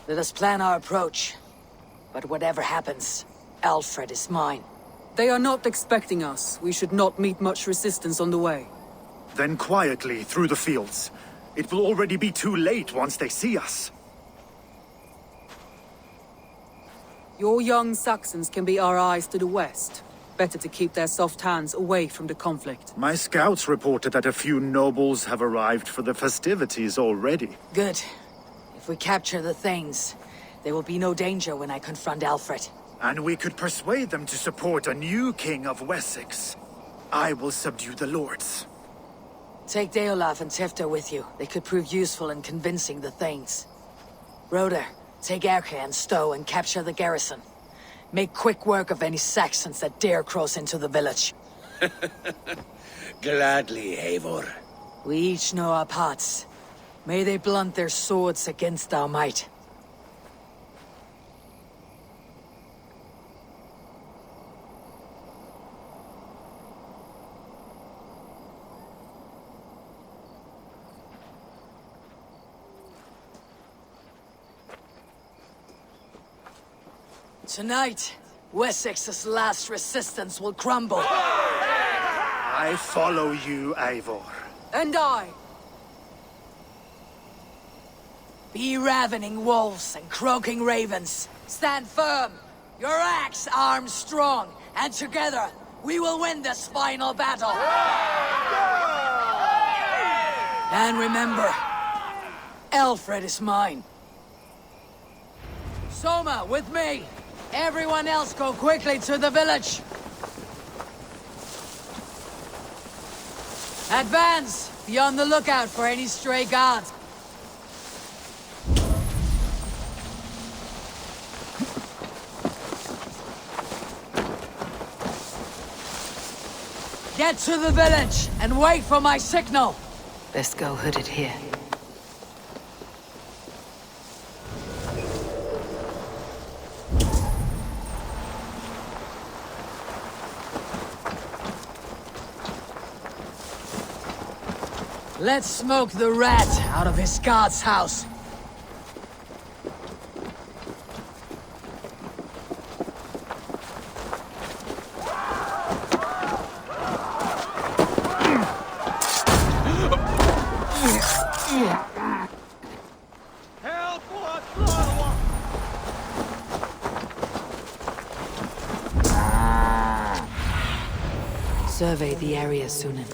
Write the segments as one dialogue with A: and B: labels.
A: Let us plan our approach. But whatever happens, Alfred is mine.
B: They are not expecting us. We should not meet much resistance on the way.
C: Then quietly through the fields. It will already be too late once they see us.
B: Your young Saxons can be our eyes to the west. Better to keep their soft hands away from the conflict.
C: My scouts reported that a few nobles have arrived for the festivities already.
A: Good. If we capture the Thanes, there will be no danger when I confront Alfred.
C: And we could persuade them to support a new king of Wessex. I will subdue the lords.
A: Take Deolaf and Tifta with you. They could prove useful in convincing the Thanes. Roder, take Erke and Stowe and capture the garrison. Make quick work of any Saxons that dare cross into the village.
D: Gladly, Eivor.
A: We each know our parts. May they blunt their swords against our might. Tonight, Wessex's last resistance will crumble.
C: I follow you, Eivor.
B: And I!
A: Be ravening wolves and croaking ravens. Stand firm, your axe armed strong, and together we will win this final battle. And remember, Alfred is mine. Soma, with me! Everyone else go quickly to the village! Advance! Be on the lookout for any stray guards. Get to the village and wait for my signal! Best go hooded here. Let's smoke the rat out of his guard's house. Survey the area, Sunan.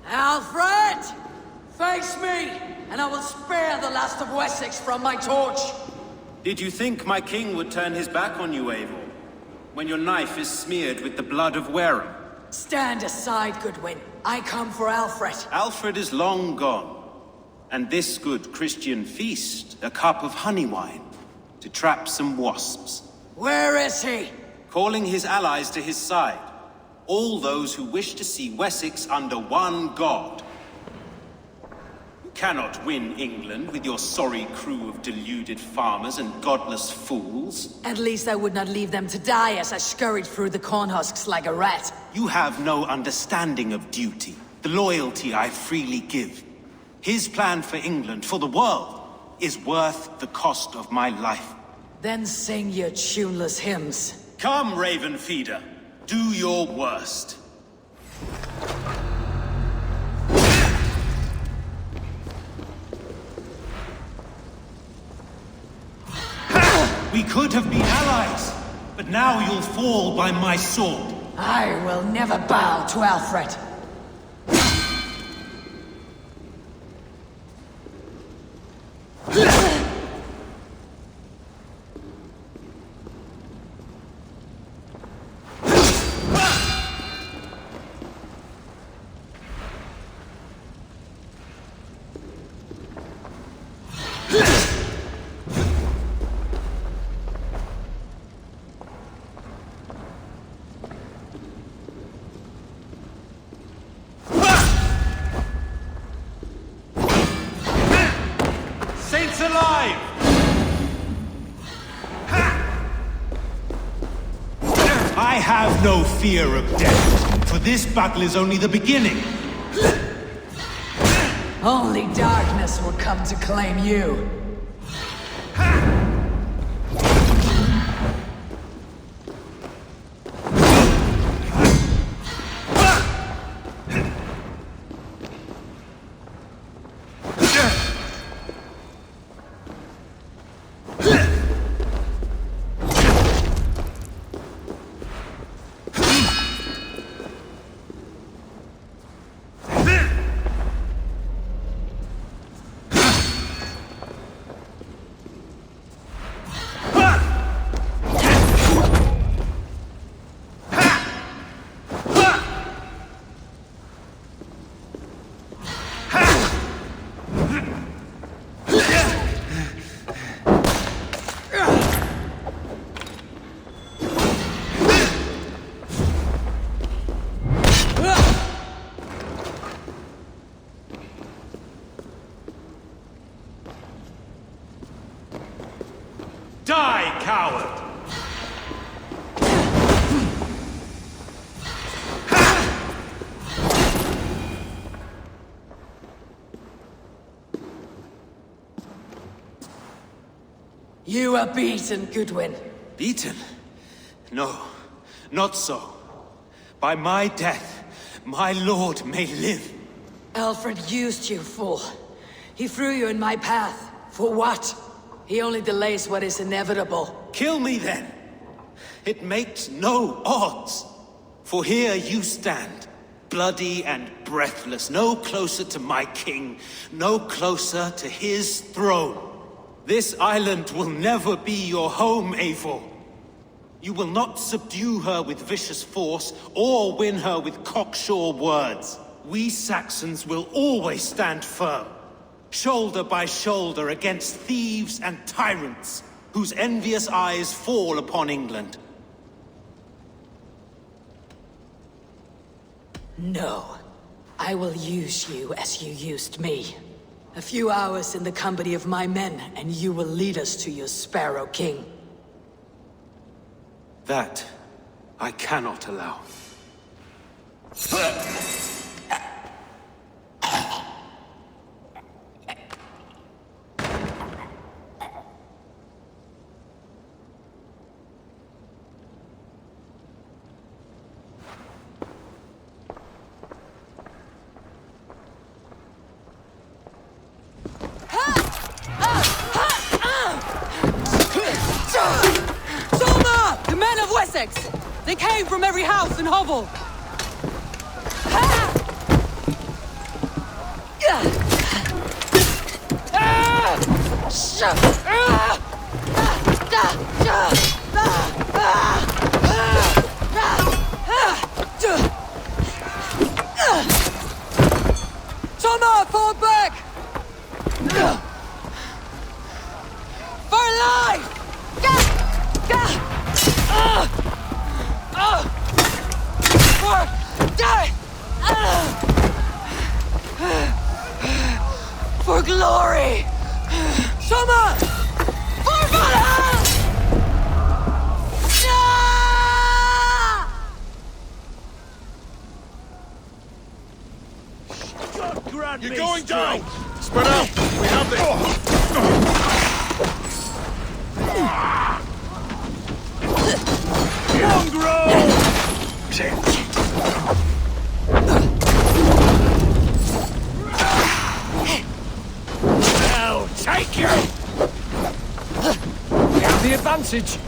A: Alfred! Face me, and I will spare the last of Wessex from my torch!
E: Did you think my king would turn his back on you, Eivor? When your knife is smeared with the blood of Wareham?
A: Stand aside, Goodwin. I come for Alfred.
E: Alfred is long gone. And this good Christian feast, a cup of honey wine, to trap some wasps.
A: Where is he?
E: Calling his allies to his side. All those who wish to see Wessex under one god. You cannot win England with your sorry crew of deluded farmers and godless fools.
A: At least I would not leave them to die as I scurried through the corn husks like a rat.
E: You have no understanding of duty, the loyalty I freely give. His plan for England, for the world, is worth the cost of my life.
A: Then sing your tuneless hymns.
E: Come, Raven Feeder. Do your worst. We could have been allies, but now you'll fall by my sword.
A: I will never bow to Alfred.
E: alive! I have no fear of death, for this battle is only the beginning.
A: Only darkness will come to claim you.
E: Die, coward!
A: You are beaten, Goodwin.
E: Beaten? No, not so. By my death, my lord may live.
A: Alfred used you, fool. He threw you in my path. For what? He only delays what is inevitable.
E: Kill me then. It makes no odds. For here you stand, bloody and breathless, no closer to my king, no closer to his throne. This island will never be your home, Eivor. You will not subdue her with vicious force, or win her with cocksure words. We Saxons will always stand firm, shoulder by shoulder against thieves and tyrants, whose envious eyes fall upon England.
A: No. I will use you as you used me. A few hours in the company of my men, and you will lead us to your Sparrow King.
E: That I cannot allow.
B: The men of Wessex! They came from every house and hovel! Toma, fall back! For life! For death! For glory! Soma! For Valhalla!
D: You're going down! Spread out! We have this! Mongrel! I'll take you! We have the advantage.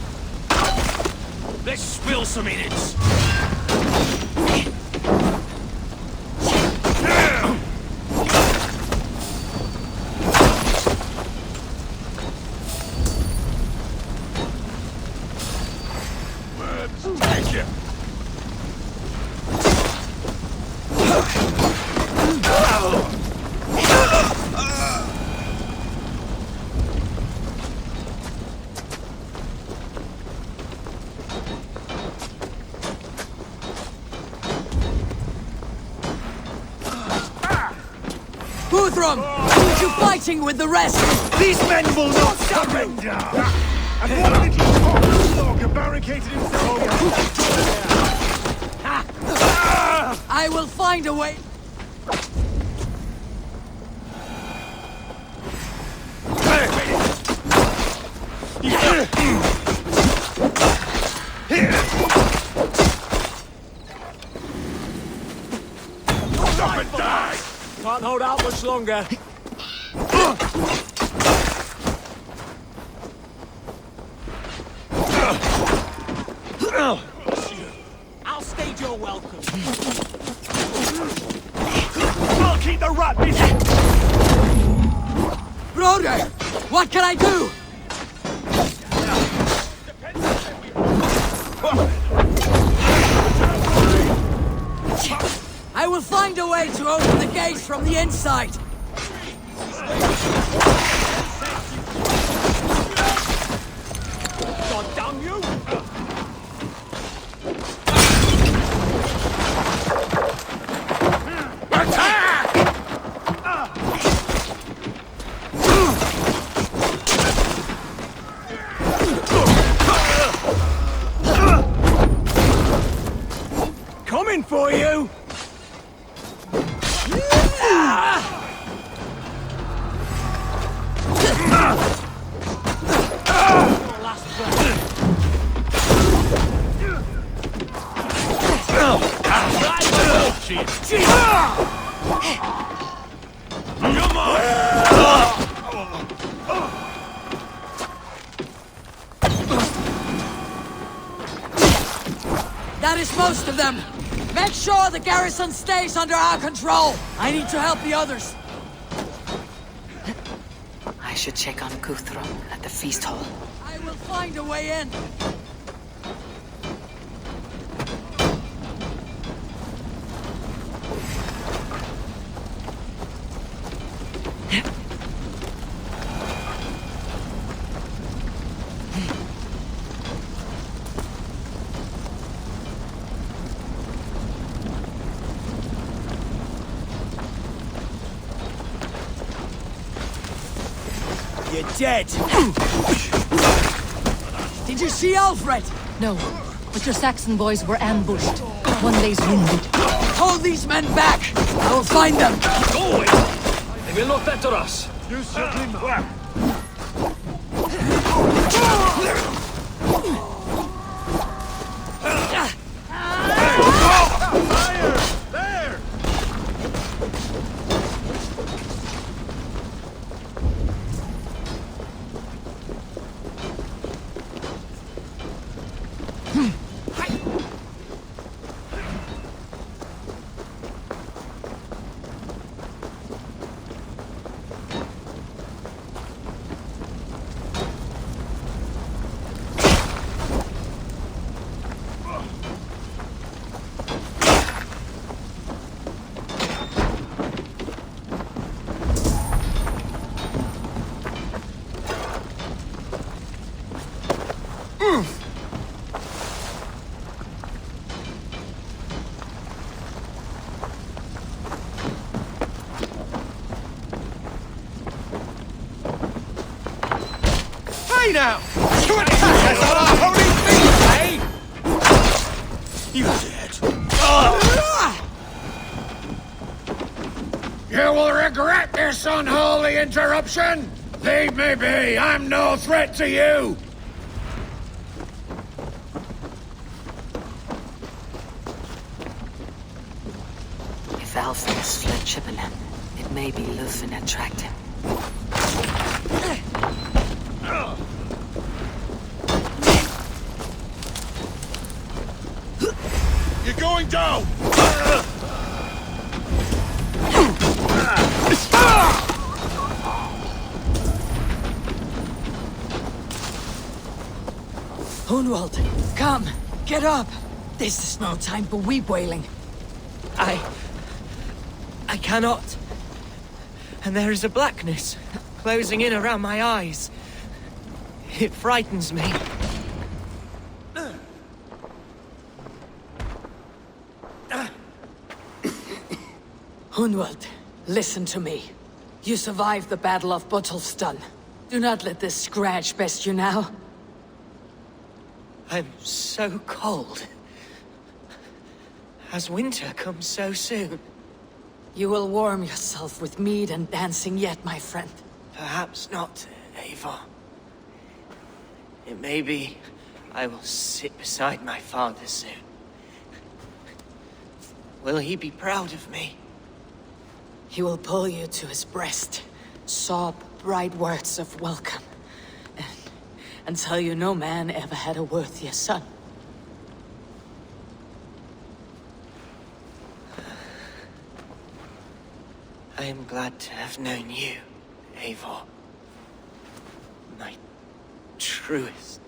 D: Let's spill some minutes. Take you.
A: Guthrum! Need you fighting with the rest!
C: These men will not surrender! And one little cock logger barricaded himself.
A: I will find a way.
D: Stop and die!
F: Can't hold out much longer. I'll stage your welcome.
C: I'll keep the rat busy!
A: Broder! What can I do? I will find a way to open the gates from the inside!
F: God damn you!
C: Coming for you!
A: That is most of them! Make sure the garrison stays under our control! I need to help the others!
G: I should check on Guthrum at the feast hall.
A: I will find a way in!
C: You're dead!
A: Did you see Alfred?
H: No, but your Saxon boys were ambushed. One day's wounded.
A: Hold these men back! I will find them!
F: Go away! They will not better us.
C: You certainly well. There! Hey now! To attack us on our holy feast, eh? You're dead. You will regret this unholy interruption! Leave me be! I'm no threat to you!
G: If Alfred has fled Chippenham, it may be Lúthien that tracked him.
D: You're going down!
A: Hunwald, come! Get up! This is no time for weep wailing.
I: I cannot. And there is a blackness closing in around my eyes. It frightens me.
A: Hunwald, listen to me. You survived the Battle of Bottleston. Do not let this scratch best you now.
I: I'm so cold. Has winter come so soon?
A: You will warm yourself with mead and dancing yet, my friend.
I: Perhaps not, Eivor. It may be I will sit beside my father soon. Will he be proud of me?
A: He will pull you to his breast, sob bright words of welcome, and tell you no man ever had a worthier son.
I: I am glad to have known you, Eivor. My truest.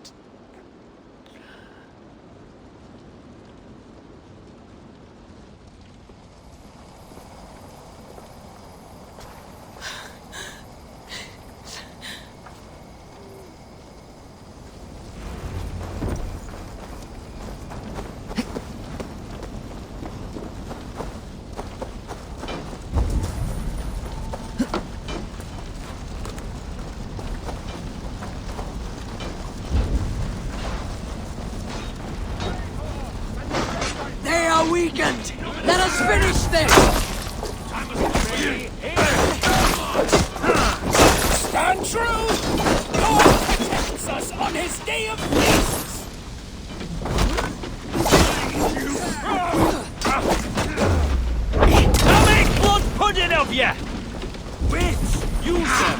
A: Weakened! Let us finish this!
F: Stand true! God protects us on his day of feasts! I'll make blood pudding of ya! Wits, use them!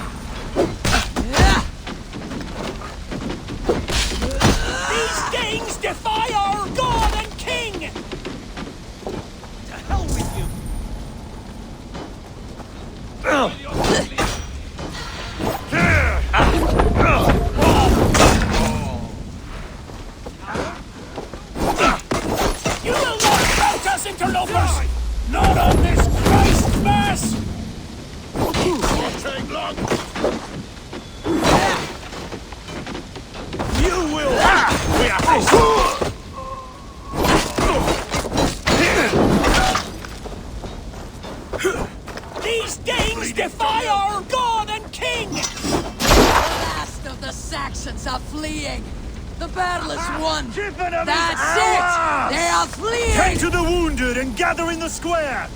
F: These Danes defy our God and King! You will not rout us, interlopers! Not on this Christ Mass! Won't take long. You will! We are These Danes defy our God and King!
A: The last of the Saxons are fleeing! The battle is won! That's it! They are fleeing!
D: Tend to the wounded and gather in the square!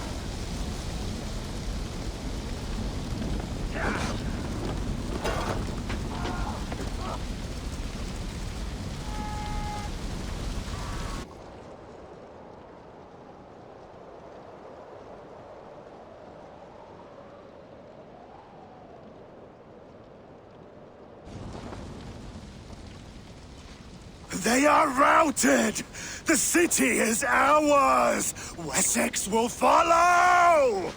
D: They are routed! The city is ours! Wessex will follow!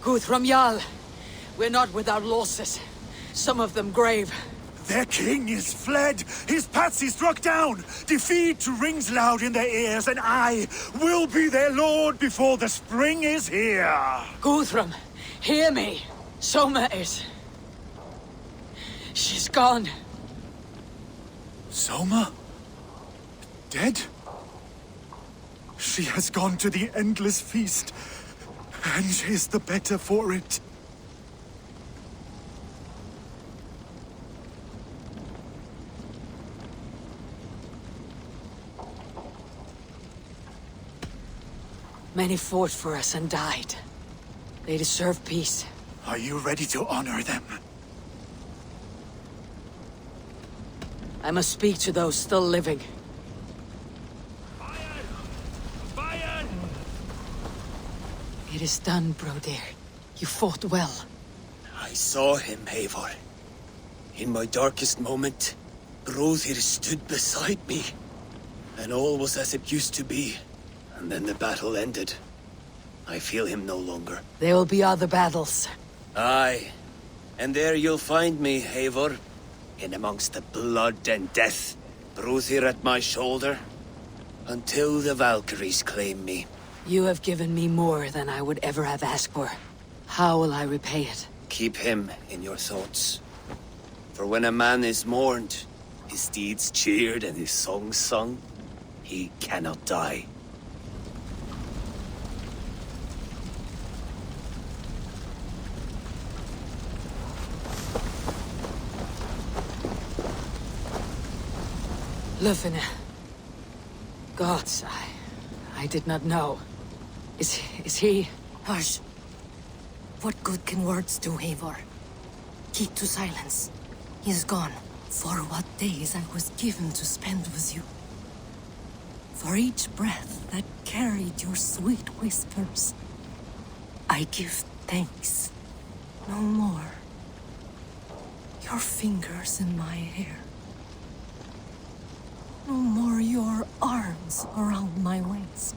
A: Guthrum Jarl, we're not without losses. Some of them grave.
D: Their king is fled! His patsy struck down! Defeat rings loud in their ears, and I will be their lord before the spring is here!
A: Guthrum, hear me. Soma is... she's gone.
D: Soma? Dead? She has gone to the endless feast, and is the better for it.
A: Many fought for us and died. They deserve peace.
D: Are you ready to honor them?
A: I must speak to those still living. It is done, Brodir. You fought well.
J: I saw him, Eivor. In my darkest moment, Brodir stood beside me. And all was as it used to be. And then the battle ended. I feel him no longer.
A: There will be other battles.
J: Aye. And there you'll find me, Eivor. In amongst the blood and death. Brodir at my shoulder. Until the Valkyries claim me.
A: You have given me more than I would ever have asked for. How will I repay it?
J: Keep him in your thoughts. For when a man is mourned, his deeds cheered and his songs sung, he cannot die.
A: Lufina. Gods, I did not know. Is he...
H: Hush. What good can words do, Eivor? Keep to silence. He is gone. For what days I was given to spend with you. For each breath that carried your sweet whispers. I give thanks. No more. Your fingers in my hair. No more your arms around my waist.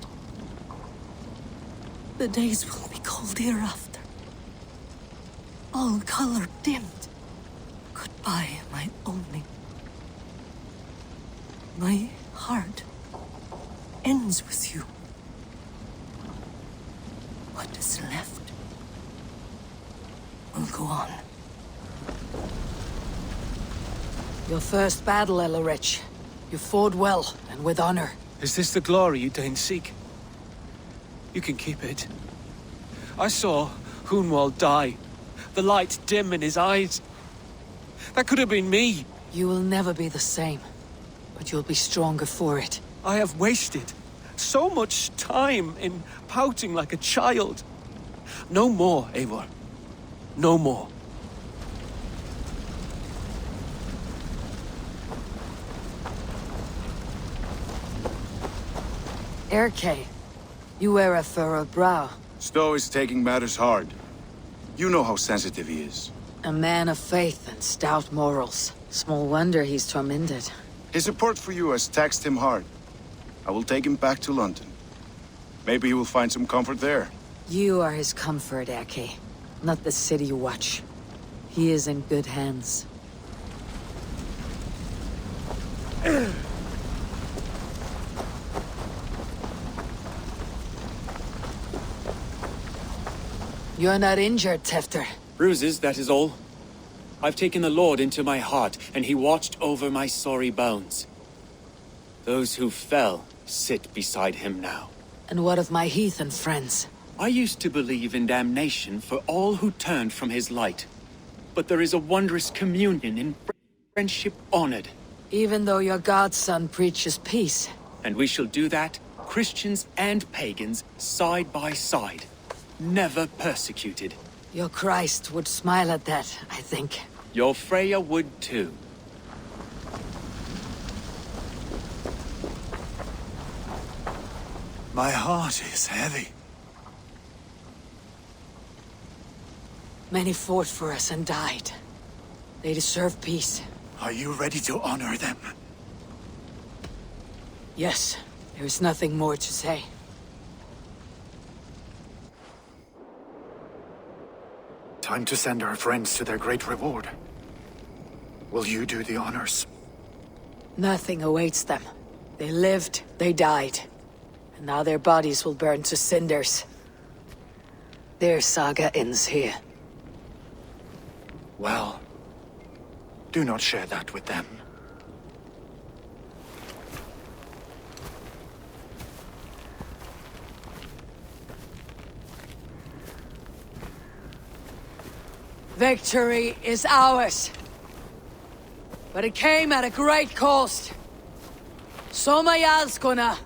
H: The days will be cold hereafter. All color dimmed. Goodbye, my only. My heart ends with you. What is left will go on.
A: Your first battle, Elorich. You fought well, and with honor.
I: Is this the glory you deign seek? You can keep it. I saw Hunwald die. The light dim in his eyes. That could have been me.
A: You will never be the same. But you'll be stronger for it.
I: I have wasted so much time in pouting like a child. No more, Eivor. No more.
A: Erke, you wear a furrowed brow.
C: Stowe is taking matters hard. You know how sensitive he is.
A: A man of faith and stout morals. Small wonder he's tormented.
C: His support for you has taxed him hard. I will take him back to London. Maybe he will find some comfort there.
A: You are his comfort, Erke. Not the city you watch. He is in good hands. You're not injured, Tefter.
K: Bruises, that is all. I've taken the Lord into my heart, and he watched over my sorry bones. Those who fell sit beside him now.
A: And what of my heathen friends?
K: I used to believe in damnation for all who turned from his light. But there is a wondrous communion in friendship honored.
A: Even though your godson preaches peace.
K: And we shall do that, Christians and pagans, side by side. Never persecuted.
A: Your Christ would smile at that, I think.
K: Your Freya would too.
D: My heart is heavy.
A: Many fought for us and died. They deserve peace.
D: Are you ready to honor them?
A: Yes, there is nothing more to say.
D: Time to send our friends to their great reward. Will you do the honors?
A: Nothing awaits them. They lived, they died. And now their bodies will burn to cinders. Their saga ends here.
D: Well, do not share that with them.
A: Victory is ours. But it came at a great cost. Soma Jarlskona,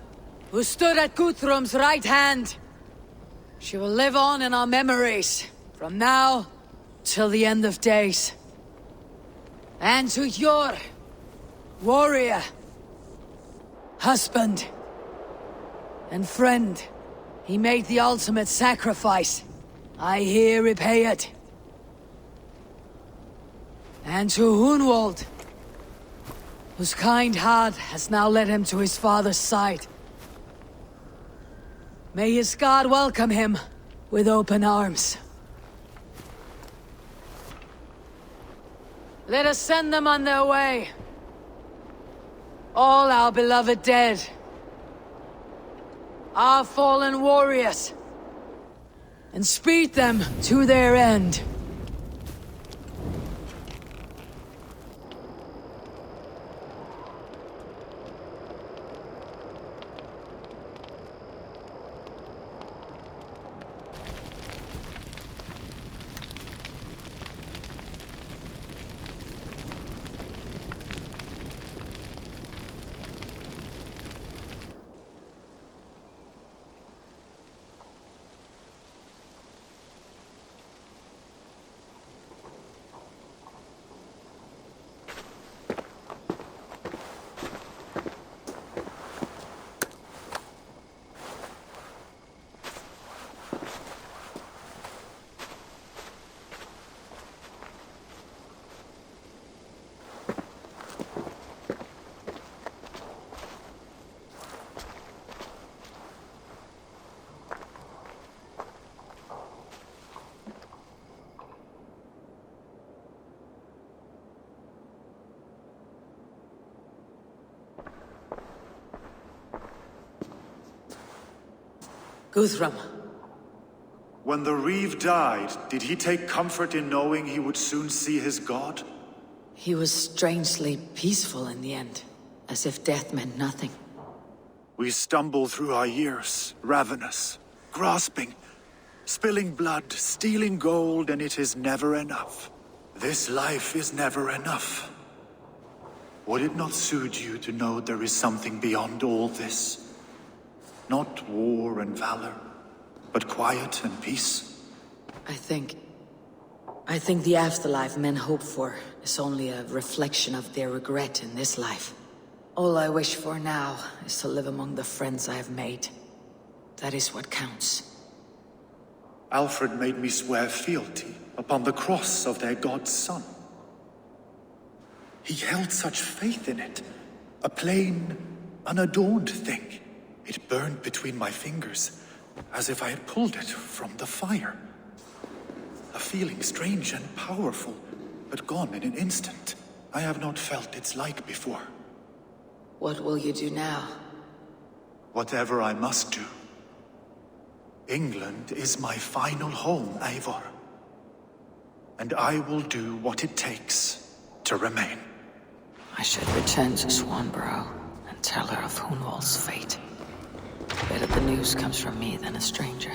A: who stood at Guthrum's right hand. She will live on in our memories, from now till the end of days. And to Yor, warrior, husband, and friend, he made the ultimate sacrifice. I here repay it. And to Hunwald, whose kind heart has now led him to his father's side. May his God welcome him with open arms. Let us send them on their way. All our beloved dead. Our fallen warriors. And speed them to their end. Guthrum.
D: When the Reeve died, did he take comfort in knowing he would soon see his god?
A: He was strangely peaceful in the end, as if death meant nothing.
D: We stumble through our years, ravenous, grasping, spilling blood, stealing gold, and it is never enough. This life is never enough. Would it not soothe you to know there is something beyond all this? Not war and valor, but quiet and peace?
A: I think the afterlife men hope for is only a reflection of their regret in this life. All I wish for now is to live among the friends I have made. That is what counts.
D: Alfred made me swear fealty upon the cross of their god's son. He held such faith in it, a plain, unadorned thing. It burned between my fingers, as if I had pulled it from the fire. A feeling strange and powerful, but gone in an instant. I have not felt its like before.
A: What will you do now?
D: Whatever I must do. England is my final home, Eivor. And I will do what it takes to remain.
G: I should return to Swanborough and tell her of Hunwald's fate. Better the news comes from me than a stranger.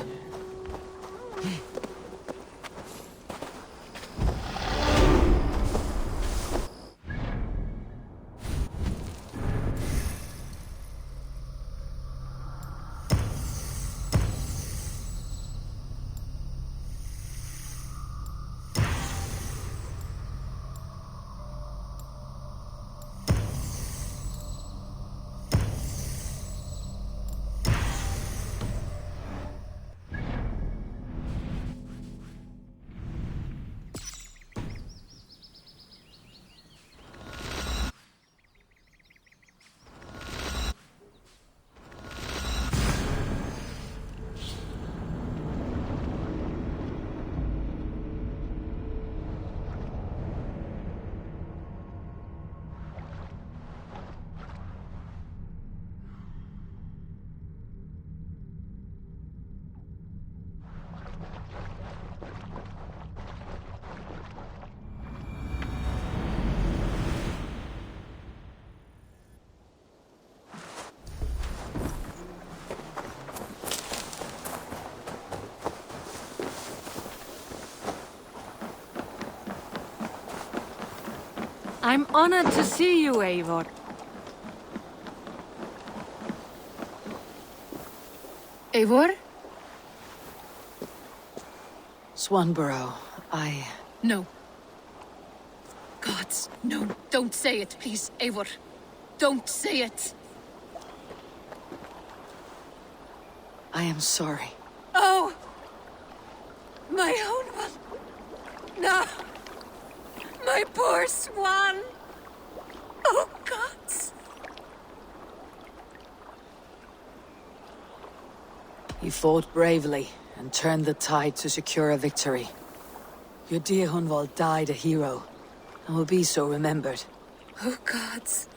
L: I'm honored to see you, Eivor. Eivor?
A: Swanborough,
L: No. Gods, no, don't say it, please, Eivor. Don't say it.
A: I am sorry.
L: Oh! My own one. No! My poor swan! Oh, gods!
A: You fought bravely and turned the tide to secure a victory. Your dear Hunwald died a hero, and will be so remembered.
L: Oh, gods.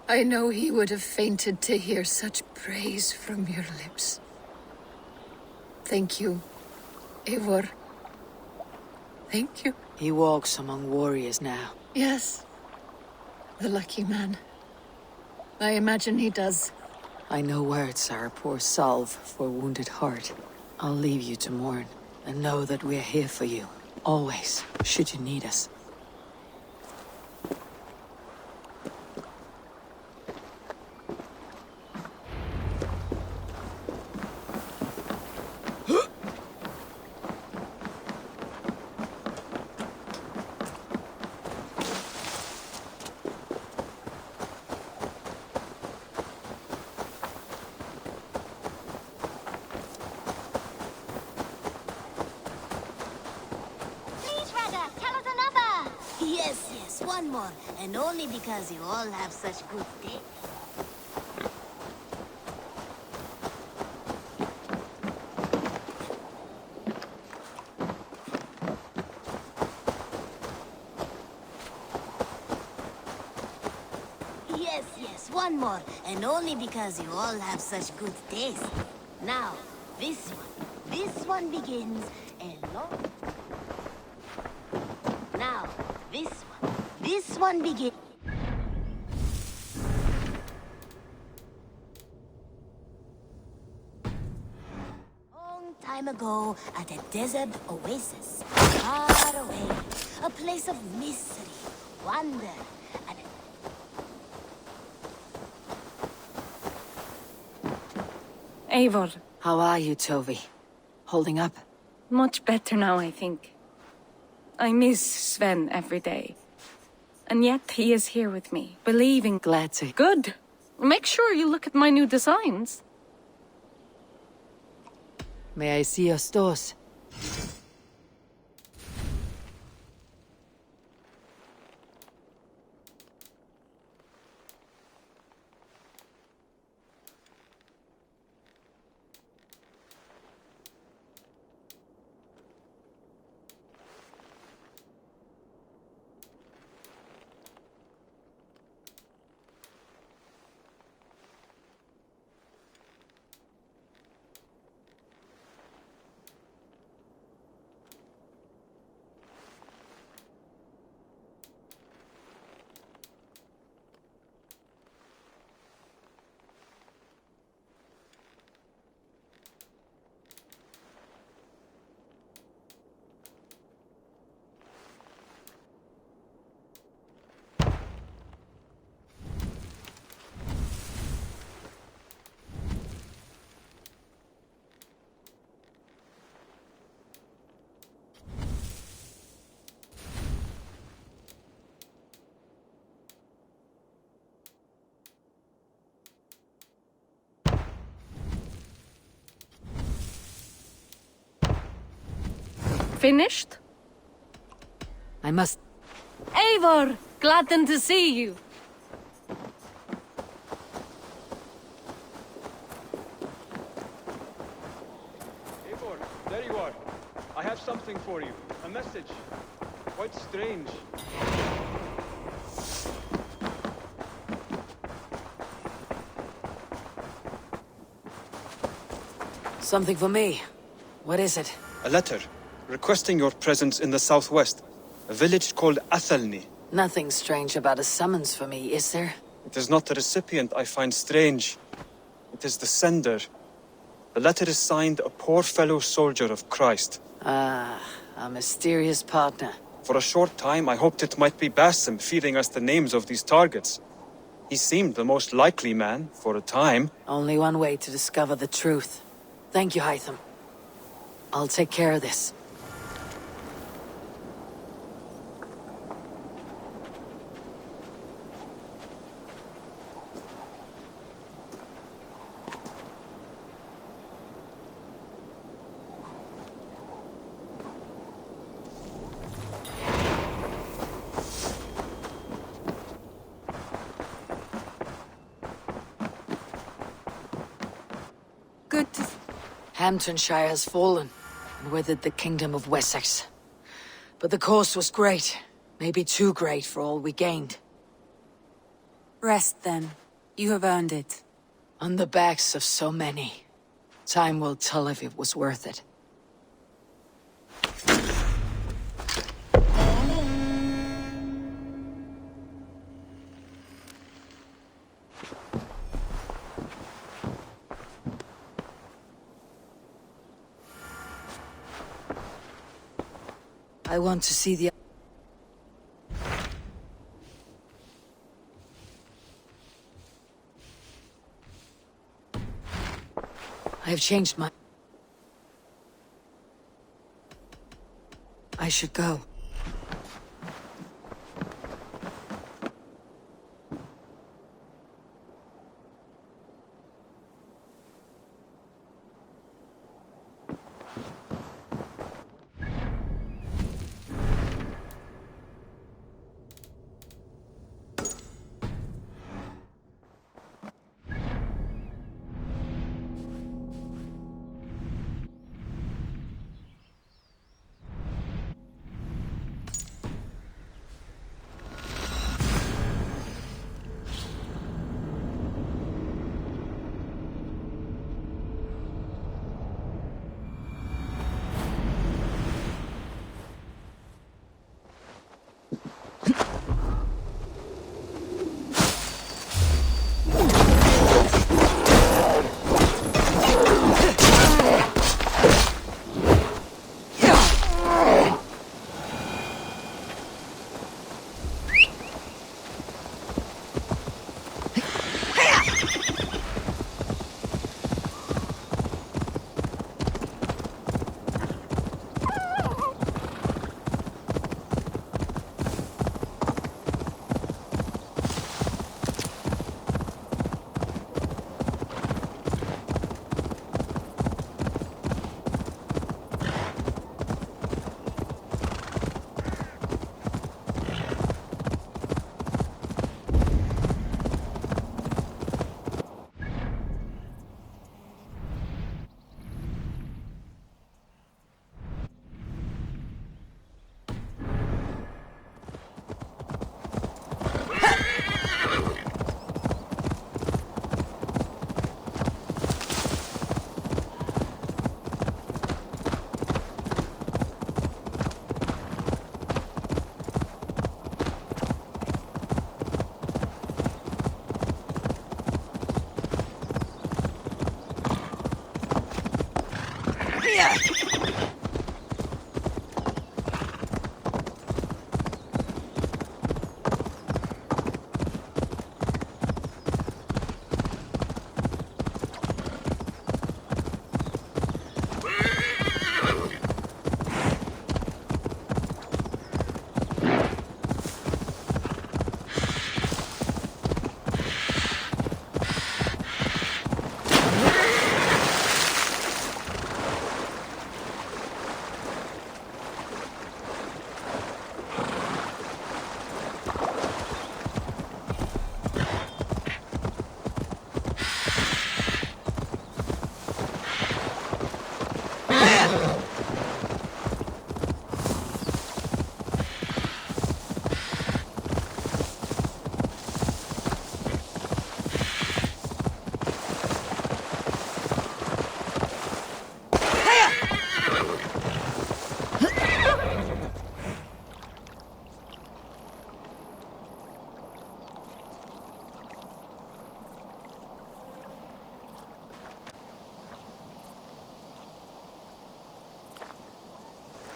L: I know he would have fainted to hear such praise from your lips. Thank you, Eivor. Thank you.
A: He walks among warriors now.
L: Yes. The lucky man. I imagine he does.
A: I know words are a poor salve for a wounded heart. I'll leave you to mourn, and know that we're here for you, always, should you need us.
M: Yes, one more. And only because you all have such good taste. Yes, one more. And only because you all have such good taste. Now, this one. This one begins a long... Now, this one. This one begins... Long time ago, at a desert oasis, far away, a place of mystery, wonder, and...
N: Eivor.
A: How are you, Tovi? Holding up?
N: Much better now, I think. I miss Sven every day. And yet he is here with me, believing...
A: Glad to.
N: Good. Make sure you look at my new designs.
A: May I see your stores?
N: Finished?
A: I must...
N: Eivor! Glad then to see you.
I: Eivor, there you are. I have something for you. A message. Quite strange.
A: Something for me. What is it?
O: A letter, requesting your presence in the southwest. A village called Athelni.
A: Nothing strange about a summons for me, is there?
O: It is not the recipient I find strange. It is the sender. The letter is signed a poor fellow soldier of Christ.
A: Ah, a mysterious partner.
O: For a short time, I hoped it might be Basim feeding us the names of these targets. He seemed the most likely man, for a time.
A: Only one way to discover the truth. Thank you, Hytham. I'll take care of this.
N: Good to...
A: Hamptonshire has fallen, and with it the kingdom of Wessex. But the cost was great. Maybe too great for all we gained.
B: Rest then. You have earned it.
A: On the backs of so many. Time will tell if it was worth it. I want to see the... I have changed my... I should go.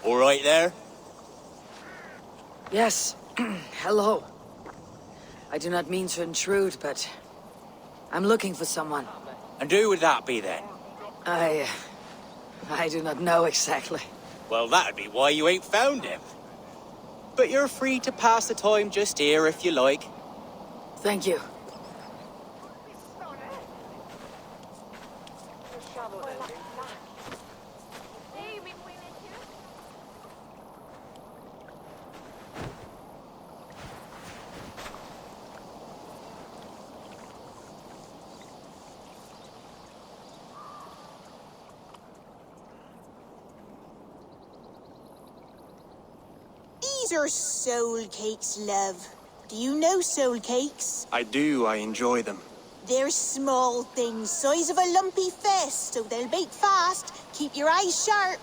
P: All right there?
A: Yes. Hello. I do not mean to intrude, but I'm looking for someone.
P: And who would that be then?
A: I do not know exactly.
P: Well, that'd be why you ain't found him. But you're free to pass the time just here if you like.
A: Thank you.
Q: These are soul cakes, love. Do you know soul cakes?
O: I do, I enjoy them.
Q: They're small things, size of a lumpy fist, so they'll bake fast. Keep your eyes sharp.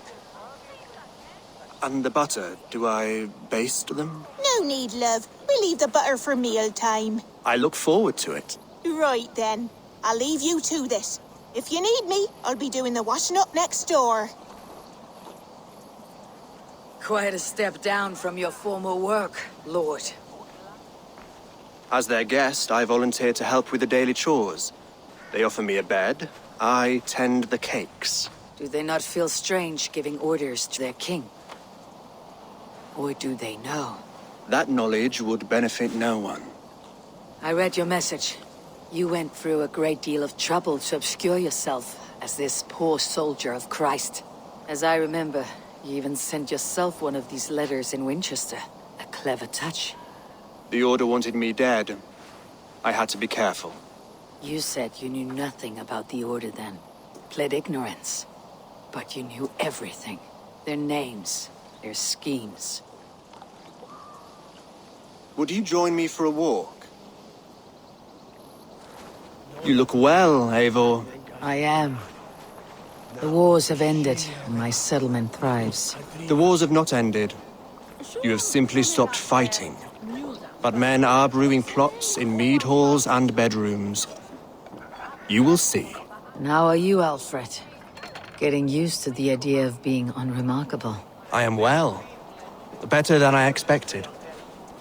O: And the butter, do I baste them?
Q: No need, love. We'll leave the butter for meal time.
O: I look forward to it.
Q: Right then. I'll leave you to this. If you need me, I'll be doing the washing up next door.
A: Quite a step down from your former work, Lord.
O: As their guest, I volunteered to help with the daily chores. They offer me a bed. I tend the cakes.
A: Do they not feel strange giving orders to their king? Or do they know?
O: That knowledge would benefit no one.
A: I read your message. You went through a great deal of trouble to obscure yourself as this poor soldier of Christ. As I remember, you even sent yourself one of these letters in Winchester. A clever touch.
O: The Order wanted me dead. I had to be careful.
A: You said you knew nothing about the Order then. Pled ignorance. But you knew everything. Their names, their schemes.
O: Would you join me for a walk? You look well, Eivor.
A: I am. The wars have ended, and my settlement thrives.
O: The wars have not ended. You have simply stopped fighting. But men are brewing plots in mead halls and bedrooms. You will see.
A: And how are you, Alfred? Getting used to the idea of being unremarkable.
O: I am well. Better than I expected.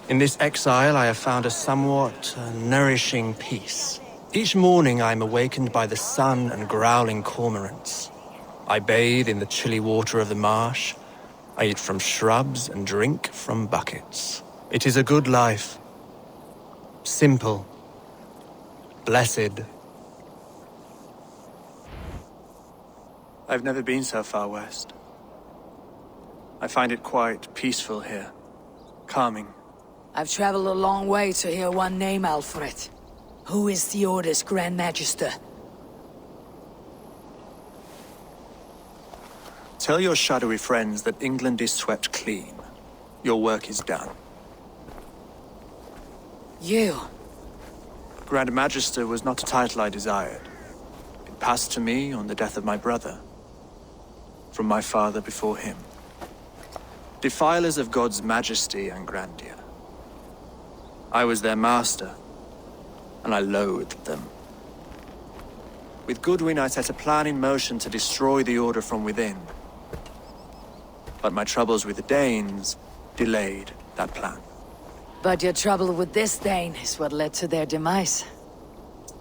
O: In this exile, I have found a somewhat nourishing peace. Each morning, I am awakened by the sun and growling cormorants. I bathe in the chilly water of the marsh. I eat from shrubs and drink from buckets. It is a good life. Simple. Blessed. I've never been so far west. I find it quite peaceful here. Calming.
A: I've traveled a long way to hear one name, Alfred. Who is the Order's Grand Magister?
O: Tell your shadowy friends that England is swept clean. Your work is done.
A: You?
O: Grand Magister was not a title I desired. It passed to me on the death of my brother. From my father before him. Defilers of God's majesty and grandeur. I was their master, and I loathed them. With Goodwin, I set a plan in motion to destroy the Order from within. But my troubles with the Danes delayed that plan.
A: But your trouble with this Dane is what led to their demise.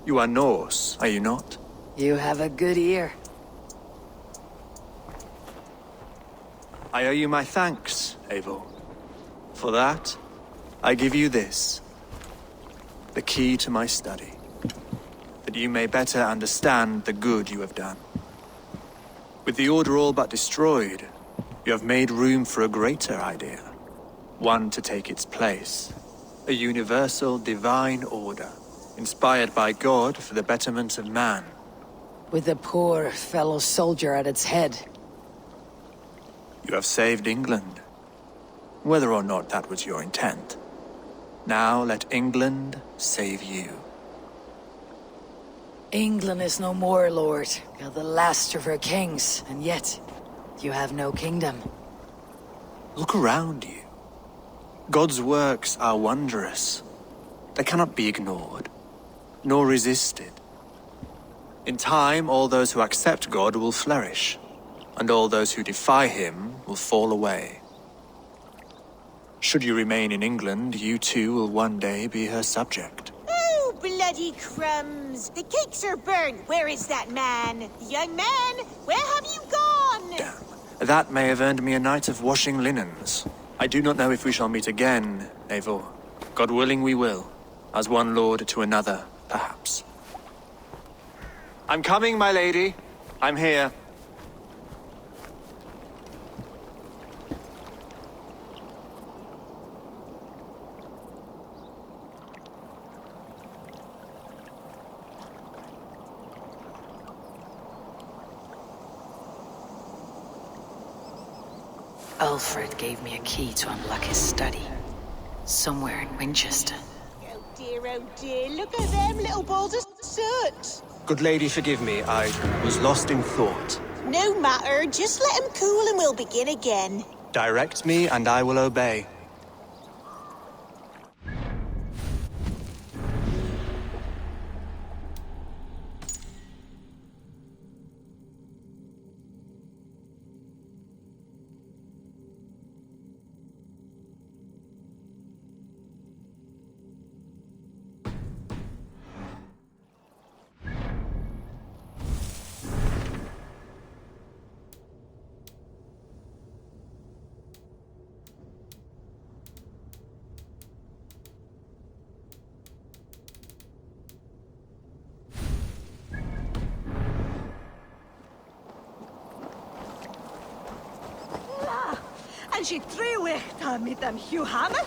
O: You are Norse, are you not?
A: You have a good ear.
O: I owe you my thanks, Eivor. For that, I give you this. The key to my study. That you may better understand the good you have done. With the Order all but destroyed, you have made room for a greater idea. One to take its place. A universal divine order, inspired by God for the betterment of man.
A: With a poor fellow soldier at its head.
O: You have saved England. Whether or not that was your intent. Now let England save you.
A: England is no more, Lord. You're the last of her kings, and yet you have no kingdom.
O: Look around you. God's works are wondrous. They cannot be ignored, nor resisted. In time, all those who accept God will flourish, and all those who defy him will fall away. Should you remain in England, you too will one day be her subject.
Q: Oh, bloody crumbs! The cakes are burned. Where is that man? Young man, where have you gone?
O: Damn. That may have earned me a night of washing linens. I do not know if we shall meet again, Eivor. God willing we will. As one lord to another, perhaps. I'm coming, my lady. I'm here.
G: Alfred gave me a key to unlock his study. Somewhere in Winchester.
Q: Oh dear, look at them little balls of soot.
J: Good lady, forgive me. I was lost in thought.
Q: No matter, just let him cool and we'll begin again.
O: Direct me and I will obey.
Q: And she threw it mit dem Hugh Hammer.